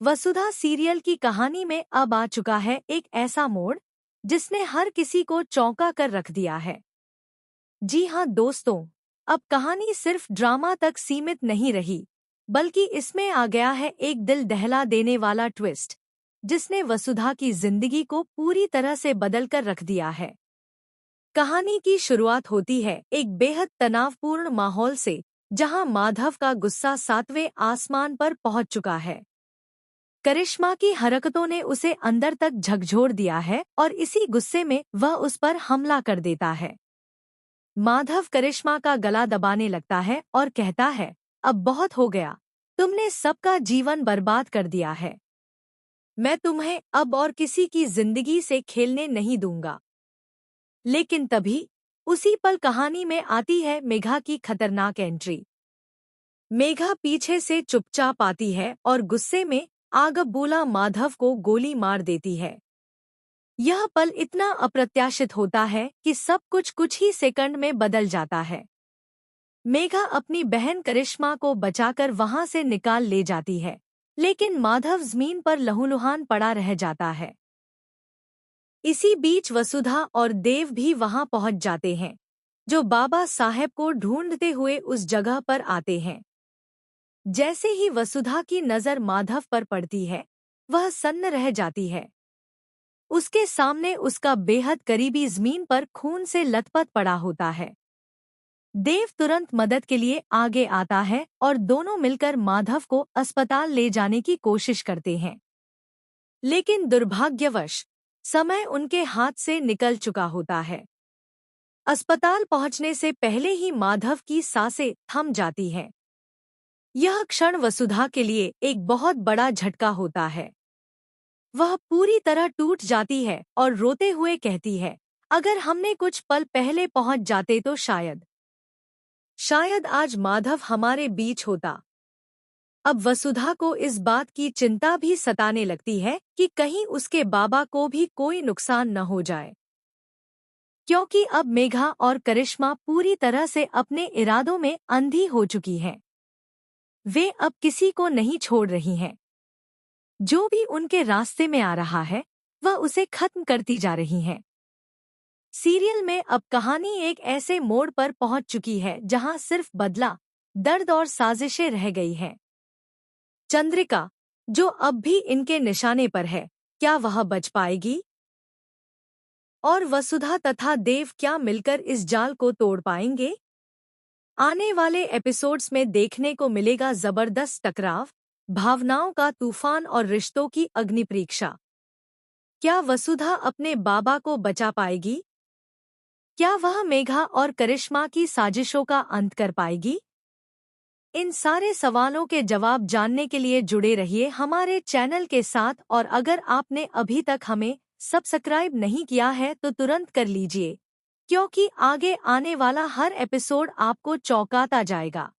वसुधा serial की कहानी में अब आ चुका है एक ऐसा मोड़ जिसने हर किसी को चौंका कर रख दिया है। जी हाँ दोस्तों, अब कहानी सिर्फ ड्रामा तक सीमित नहीं रही, बल्कि इसमें आ गया है एक दिल दहला देने वाला ट्विस्ट, जिसने वसुधा की जिंदगी को पूरी तरह से बदल कर रख दिया है। कहानी की शुरुआत होती है एक बेहद तनावपूर्ण माहौल से, जहां माधव का गुस्सा 7वें आसमान पर पहुंच चुका है। करिश्मा की हरकतों ने उसे अंदर तक झकझोर दिया है और इसी गुस्से में वह उस पर हमला कर देता है। माधव करिश्मा का गला दबाने लगता है और कहता है, अब बहुत हो गया, तुमने सबका जीवन बर्बाद कर दिया है। मैं तुम्हें अब और किसी की जिंदगी से खेलने नहीं दूंगा। लेकिन तभी उसी पल कहानी में आती है मेघा की खतरनाक एंट्री। मेघा पीछे से चुपचाप आती है और गुस्से में आगबूला माधव को गोली मार देती है। यह पल इतना अप्रत्याशित होता है कि सब कुछ ही सेकंड में बदल जाता है। मेघा अपनी बहन करिश्मा को बचाकर वहां से निकाल ले जाती है, लेकिन माधव जमीन पर लहूलुहान पड़ा रह जाता है। इसी बीच वसुधा और देव भी वहां पहुंच जाते हैं, जो बाबा साहेब को ढूंढते हुए उस जगह पर आते हैं। जैसे ही वसुधा की नजर माधव पर पड़ती है, वह सन्न रह जाती है। उसके सामने उसका बेहद करीबी जमीन पर खून से लथपथ पड़ा होता है। देव तुरंत मदद के लिए आगे आता है और दोनों मिलकर माधव को अस्पताल ले जाने की कोशिश करते हैं। लेकिन दुर्भाग्यवश समय उनके हाथ से निकल चुका होता है। अस्पताल पहुंचने से पहले ही माधव की सांसें थम जाती हैं। यह क्षण वसुधा के लिए एक बहुत बड़ा झटका होता है। वह पूरी तरह टूट जाती है और रोते हुए कहती है, अगर हमने कुछ पल पहले पहुंच जाते तो शायद आज माधव हमारे बीच होता। अब वसुधा को इस बात की चिंता भी सताने लगती है कि कहीं उसके बाबा को भी कोई नुकसान न हो जाए, क्योंकि अब मेघा और करिश्मा पूरी तरह से अपने इरादों में अंधी हो चुकी हैं। वे अब किसी को नहीं छोड़ रही हैं। जो भी उनके रास्ते में आ रहा है, वह उसे खत्म करती जा रही हैं। सीरियल में अब कहानी एक ऐसे मोड़ पर पहुंच चुकी है जहां सिर्फ बदला, दर्द और साजिशें रह गई हैं। चंद्रिका, जो अब भी इनके निशाने पर है, क्या वह बच पाएगी? और वसुधा तथा देव क्या मिलकर इस जाल को तोड़ पाएंगे? आने वाले एपिसोड्स में देखने को मिलेगा जबरदस्त टकराव, भावनाओं का तूफान और रिश्तों की अग्निपरीक्षा। क्या वसुधा अपने बाबा को बचा पाएगी? क्या वह मेघा और करिश्मा की साजिशों का अंत कर पाएगी? इन सारे सवालों के जवाब जानने के लिए जुड़े रहिए हमारे चैनल के साथ, और अगर आपने अभी तक हमें सब्सक्राइब नहीं किया है तो तुरंत कर लीजिए, क्योंकि आगे आने वाला हर एपिसोड आपको चौंकाता जाएगा।